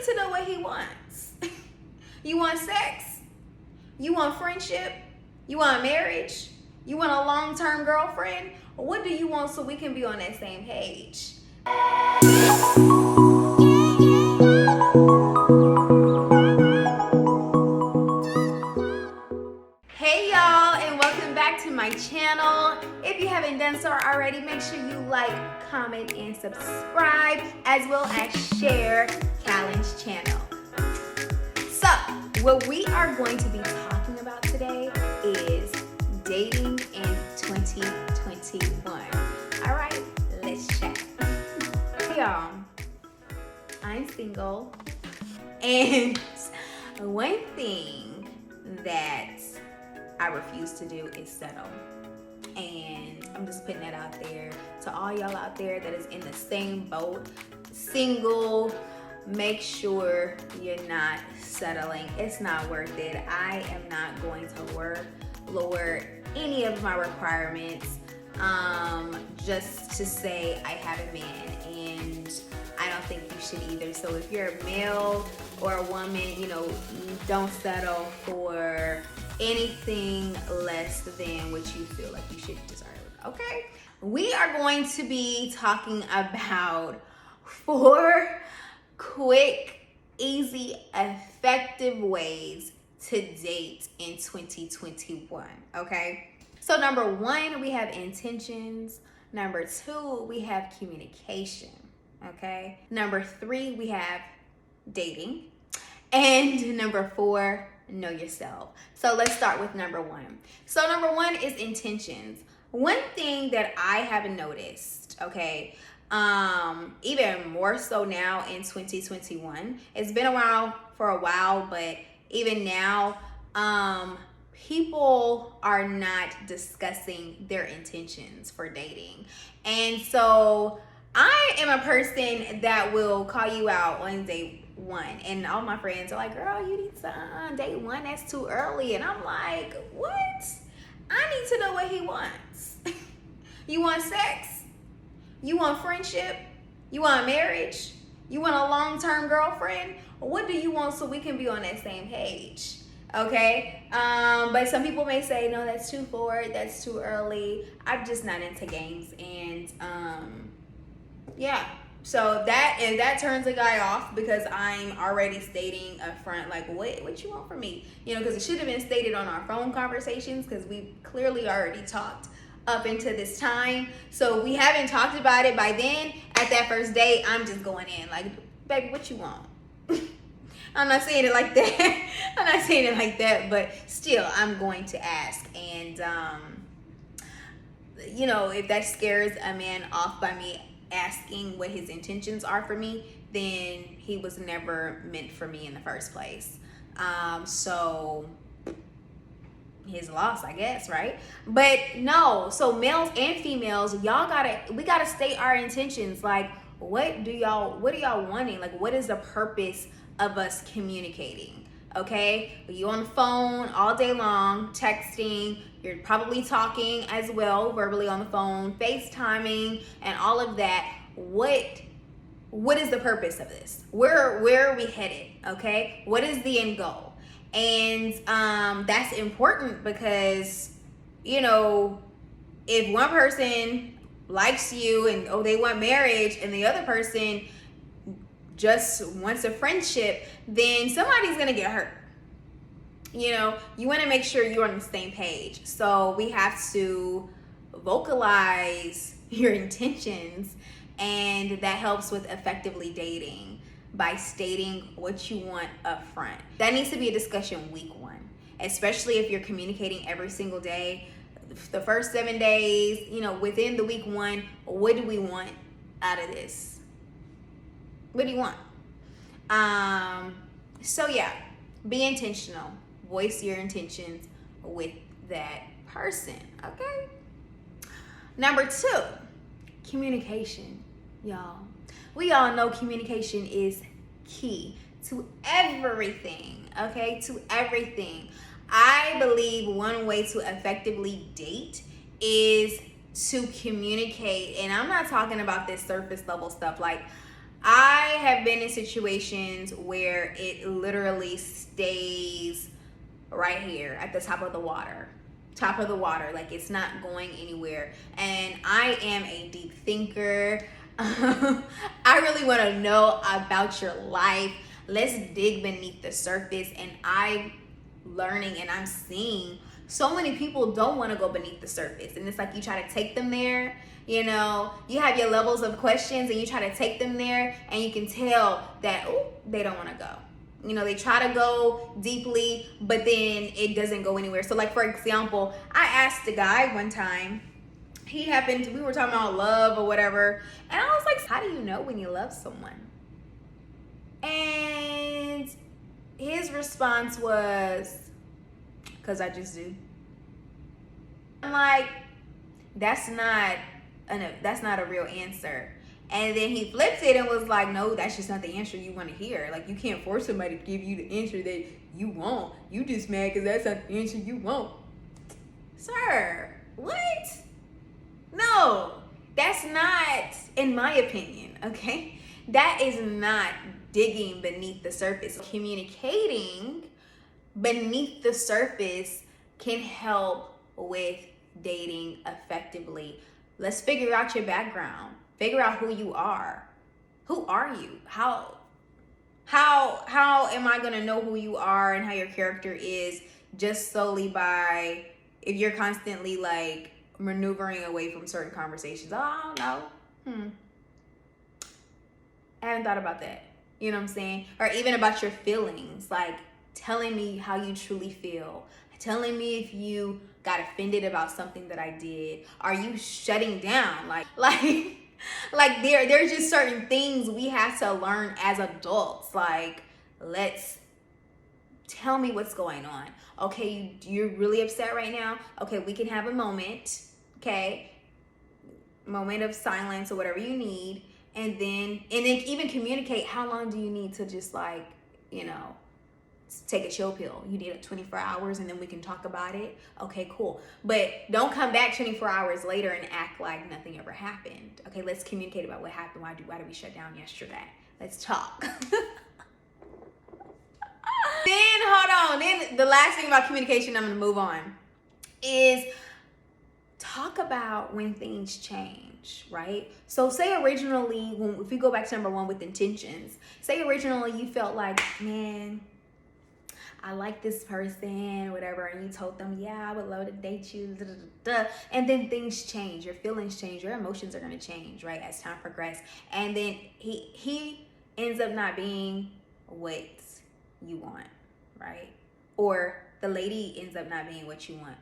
need to know what he wants. You want sex? You want friendship? You want marriage? You want a long-term girlfriend? What do you want so we can be on that same page? Hey y'all, and welcome back to my channel. If you haven't done so already, make sure you like, comment, and subscribe, as well as share Callen's channel. So, what we are going to be talking about today is dating in 2021. All right, let's chat. Hey y'all, I'm single, and one thing that I refuse to do is settle. And I'm just putting that out there to all y'all out there that is in the same boat, single. Make sure you're not settling. It's not worth it. I am not going to lower any of my requirements just to say I have a man, and I don't think you should either. So if you're a male or a woman, don't settle for anything less than what you feel like you should deserve, okay? We are going to be talking about 4 quick, easy, effective ways to date in 2021, okay? So number 1, we have intentions. Number 2, we have communication, okay? Number 3, we have dating. And number 4, know yourself. So let's start with number 1. So number 1 is intentions. One thing that I haven't noticed, okay, even more so now in 2021, it's been for a while, but even now, people are not discussing their intentions for dating. And so I am a person that will call you out on date 1, and all my friends are like, girl, you need to date 1, that's too early. And I'm like, what? I need to know what he wants. You want sex? You want friendship? You want marriage? You want a long-term girlfriend? What do you want so we can be on that same page? Okay? But some people may say, no, that's too forward, that's too early. I'm just not into games. And yeah. So if that turns a guy off because I'm already stating up front, like, what you want from me? Because it should have been stated on our phone conversations, because we clearly already talked up into this time. So we haven't talked about it by then. At that first date, I'm just going in like, baby, what you want? I'm not saying it like that. I'm not saying it like that, but still, I'm going to ask. And, if that scares a man off by me asking what his intentions are for me, then he was never meant for me in the first place. So his loss, I guess, right? But no, so males and females, we gotta state our intentions. Like, what are y'all wanting? Like, what is the purpose of us communicating? Okay, you on the phone all day long, texting, you're probably talking as well, verbally on the phone, FaceTiming, and all of that. What is the purpose of this? Where are we headed? Okay, what is the end goal? And that's important because, if one person likes you and they want marriage, and the other person just wants a friendship, then somebody's gonna get hurt. You want to make sure you're on the same page. So we have to vocalize your intentions, and that helps with effectively dating by stating what you want up front. That needs to be a discussion week 1, especially if you're communicating every single day. The first 7 days, within the week 1, what do we want out of this? What do you want? So yeah, be intentional. Voice your intentions with that person, okay? Number 2, communication, y'all. We all know communication is key to everything, okay? To everything. I believe one way to effectively date is to communicate. And I'm not talking about this surface level stuff like, I have been in situations where it literally stays right here at the top of the water. Top of the water, like it's not going anywhere. And I am a deep thinker. I really want to know about your life. Let's dig beneath the surface. And I'm learning and I'm seeing so many people don't want to go beneath the surface. And it's like you try to take them there. You know, you have your levels of questions and you try to take them there, and you can tell that, oh, they don't want to go. You know, they try to go deeply, but then it doesn't go anywhere. So like, for example, I asked a guy one time, we were talking about love or whatever. And I was like, how do you know when you love someone? And his response was, because I just do. I'm like, that's not a real answer. And then he flipped it and was like, no, that's just not the answer you want to hear. Like, you can't force somebody to give you the answer that you want. You just mad because that's not the answer you want. Sir, what? No, that's not, in my opinion, okay? That is not digging beneath the surface. Communicating beneath the surface can help with dating effectively. Let's figure out your background. Figure out who you are. Who are you? How am I going to know who you are and how your character is just solely by if you're constantly like maneuvering away from certain conversations? Oh, I don't know. I haven't thought about that. You know what I'm saying? Or even about your feelings, like telling me how you truly feel, telling me if you got offended about something that I did. Are you shutting down? Like there's just certain things we have to learn as adults. Like, let's tell me what's going on. Okay, you're really upset right now. Okay, we can have a moment. Okay, moment of silence or whatever you need, and then even communicate how long do you need to just like, you know, take a chill pill. You need it 24 hours and then we can talk about it. Okay, cool. But don't come back 24 hours later and act like nothing ever happened. Okay, let's communicate about what happened. Why did we shut down yesterday? Let's talk. Then, hold on. Then the last thing about communication, I'm going to move on, is talk about when things change, right? So say originally, if we go back to number one with intentions, say originally you felt like, man, I like this person, whatever, and you told them, yeah, I would love to date you, da, da, da, da. And then things change, your feelings change, your emotions are gonna change, right, as time progresses. And then he ends up not being what you want, right? Or the lady ends up not being what you want.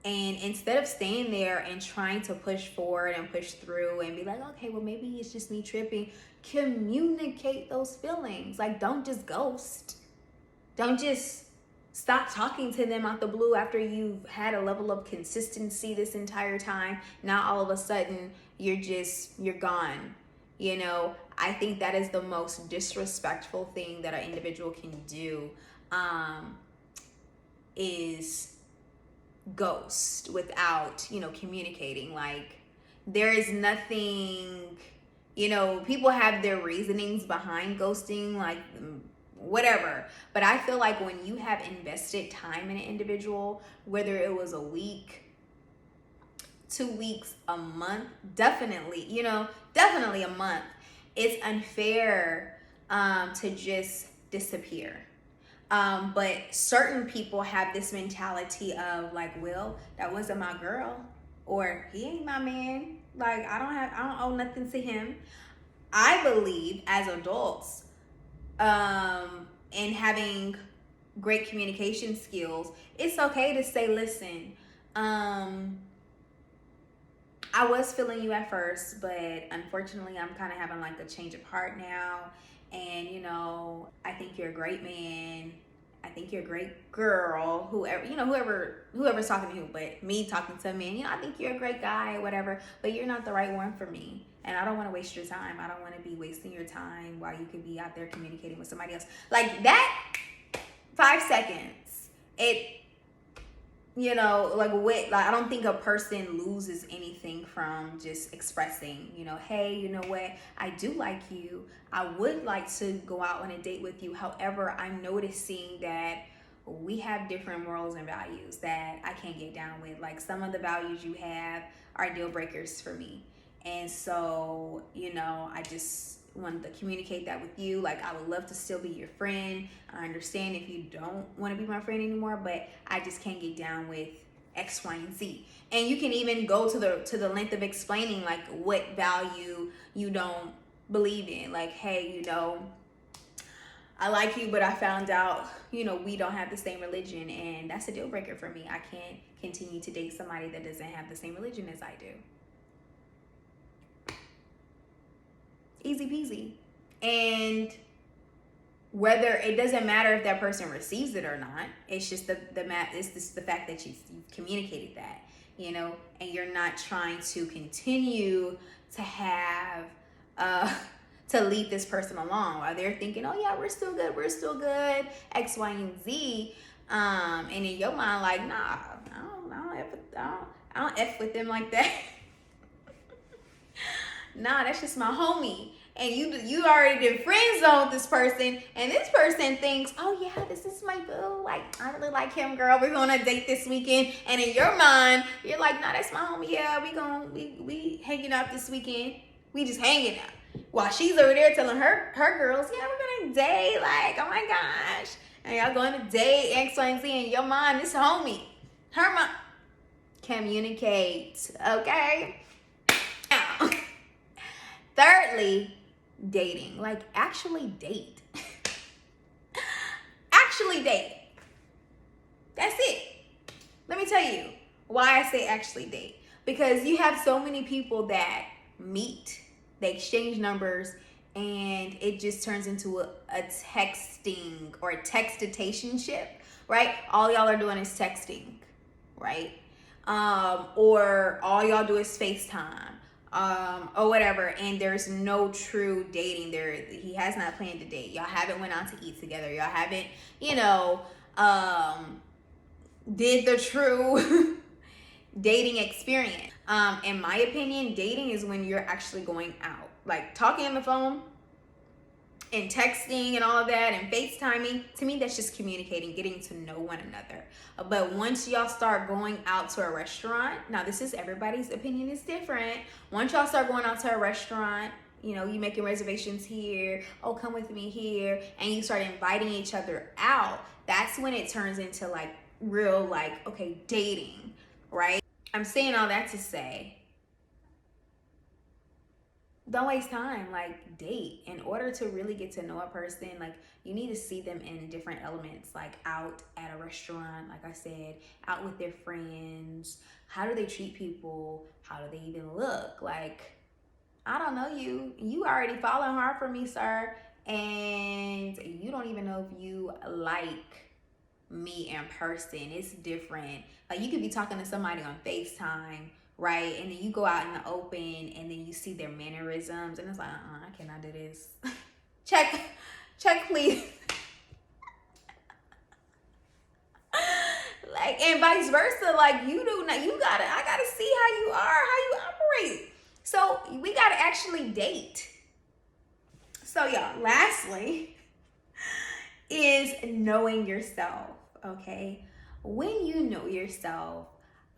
And instead of staying there and trying to push forward and push through and be like, okay, well, maybe it's just me tripping, communicate those feelings. Like, don't just ghost. Don't just stop talking to them out the blue after you've had a level of consistency this entire time. Now all of a sudden you're gone. You know, I think that is the most disrespectful thing that an individual can do, is ghost without, you know, communicating. Like, there is nothing, you know, people have their reasonings behind ghosting, like whatever. But I feel like when you have invested time in an individual, whether it was a week, 2 weeks, a month, definitely a month, it's unfair to just disappear. But certain people have this mentality of like, well, that wasn't my girl, or he ain't my man. Like, I don't owe nothing to him. I believe as adults, and having great communication skills, it's okay to say, listen, I was feeling you at first, but unfortunately I'm kind of having like a change of heart now. And, you know, I think you're a great man. I think you're a great girl, whoever's talking to you, but me talking to a man, you know, I think you're a great guy, whatever, but you're not the right one for me. And I don't want to waste your time. I don't want to be wasting your time while you could be out there communicating with somebody else. Like that, 5 seconds, it I don't think a person loses anything from just expressing, hey, you know what, I do like you, I would like to go out on a date with you. However, I'm noticing that we have different morals and values that I can't get down with. Like, some of the values you have are deal breakers for me. And so, I just wanted to communicate that with you. Like, I would love to still be your friend. I understand if you don't want to be my friend anymore, but I just can't get down with X, Y, and Z. And you can even go to the length of explaining like what value you don't believe in. Like, hey, I like you, but I found out, we don't have the same religion, and that's a deal breaker for me. I can't continue to date somebody that doesn't have the same religion as I do. Easy peasy. And whether it doesn't matter if that person receives it or not, it's just it's just the fact that you've communicated that, and you're not trying to continue to have to lead this person along while they're thinking, oh yeah, we're still good, X, Y, and Z, and in your mind, like, nah, I don't F with them like that. Nah, that's just my homie. And you already did friend zone this person, and this person thinks, oh yeah, this is my boo. Like, I really like him, girl. We're going on a date this weekend. And in your mind, you're like, nah, that's my homie. Yeah, we hanging out this weekend. We just hanging out. While she's over there telling her girls, yeah, we're gonna date. Like, oh my gosh. And y'all going to date X, Y, and Z. In your mind, this homie. Her mom. Communicate. Okay? Now, thirdly, dating. Like, actually date. Actually date. That's it. Let me tell you why I say actually date. Because you have so many people that meet, they exchange numbers, and it just turns into a texting or a textitationship, right? All y'all are doing is texting, right? Or all y'all do is FaceTime. Or whatever, and there's no true dating there. He has not planned a date. Y'all haven't went out to eat together. Y'all haven't, did the true dating experience. In my opinion, dating is when you're actually going out. Like, talking on the phone and texting and all of that and FaceTiming, to me, that's just communicating, getting to know one another. But once y'all start going out to a restaurant, now this is everybody's opinion is different. Once y'all start going out to a restaurant, you making reservations here, oh, come with me here, and you start inviting each other out, that's when it turns into like real, like, okay, dating, right? I'm saying all that to say, don't waste time. Like, date. In order to really get to know a person, like, you need to see them in different elements, like out at a restaurant, like I said, out with their friends. How do they treat people? How do they even look? Like, I don't know you. You already falling hard for me, sir, and you don't even know if you like me in person. It's different. Like, you could be talking to somebody on FaceTime, right? And then you go out in the open and then you see their mannerisms and it's like, I cannot do this. Check please. Like, and vice versa. Like, I gotta see how you are, how you operate. So we gotta actually date. So y'all, lastly is knowing yourself, okay? When you know yourself,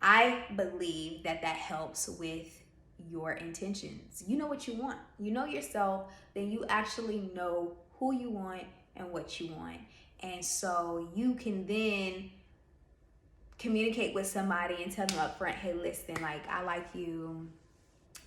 I believe that helps with your intentions. You know what you want. You know yourself, then you actually know who you want and what you want. And so you can then communicate with somebody and tell them up front, hey, listen, like, I like you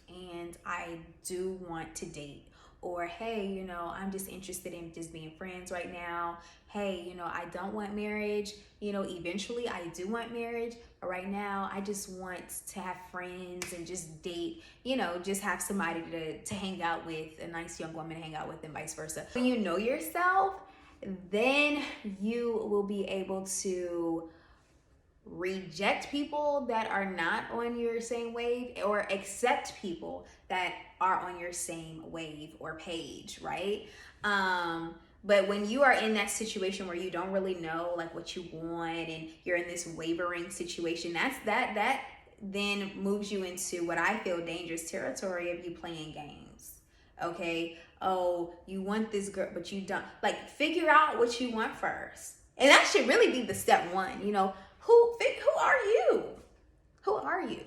and I do want to date. Or, hey, I'm just interested in just being friends right now. Hey, I don't want marriage. Eventually I do want marriage. But right now, I just want to have friends and just date, just have somebody to hang out with, a nice young woman to hang out with, and vice versa. When you know yourself, then you will be able to reject people that are not on your same wave, or accept people that are on your same wave or page, right? But when you are in that situation where you don't really know like what you want and you're in this wavering situation, that then moves you into what I feel dangerous territory of you playing games. Okay? Oh, you want this girl, but you don't. Like, figure out what you want first. And that should really be the step one. You know, who are you? Who are you?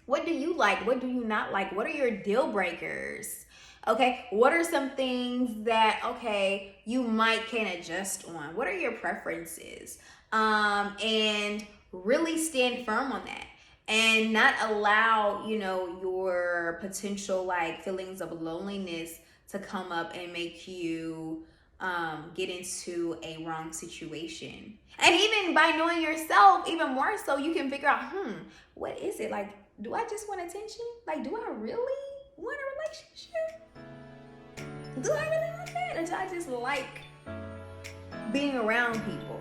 What do you like? What do you not like? What are your deal breakers? Okay, what are some things that, okay, you can adjust on? What are your preferences? And really stand firm on that. And not allow, you know, your potential like feelings of loneliness to come up and make you get into a wrong situation. And even by knowing yourself, even more so, you can figure out, what is it? Like, do I just want attention? Like, do I really want a relationship? Do I really want that? Or do I just like being around people?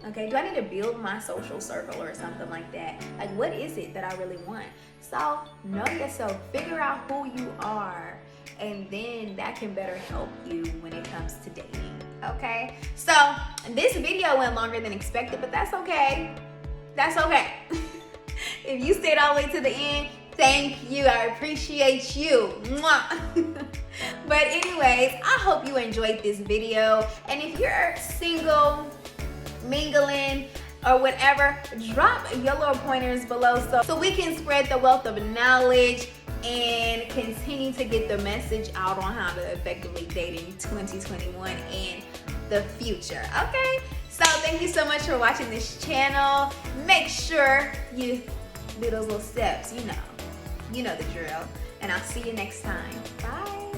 Okay, do I need to build my social circle or something like that? Like, what is it that I really want? So, know yourself, figure out who you are, and then that can better help you when it comes to dating, okay? So, this video went longer than expected, but that's okay. That's okay. If you stayed all the way to the end, thank you. I appreciate you. Mwah. But anyways, I hope you enjoyed this video. And if you're single, mingling, or whatever, drop your little pointers below so we can spread the wealth of knowledge and continue to get the message out on how to effectively date in 2021 and the future. Okay? So thank you so much for watching this channel. Make sure you do those little steps, you know the drill. And I'll see you next time. Bye.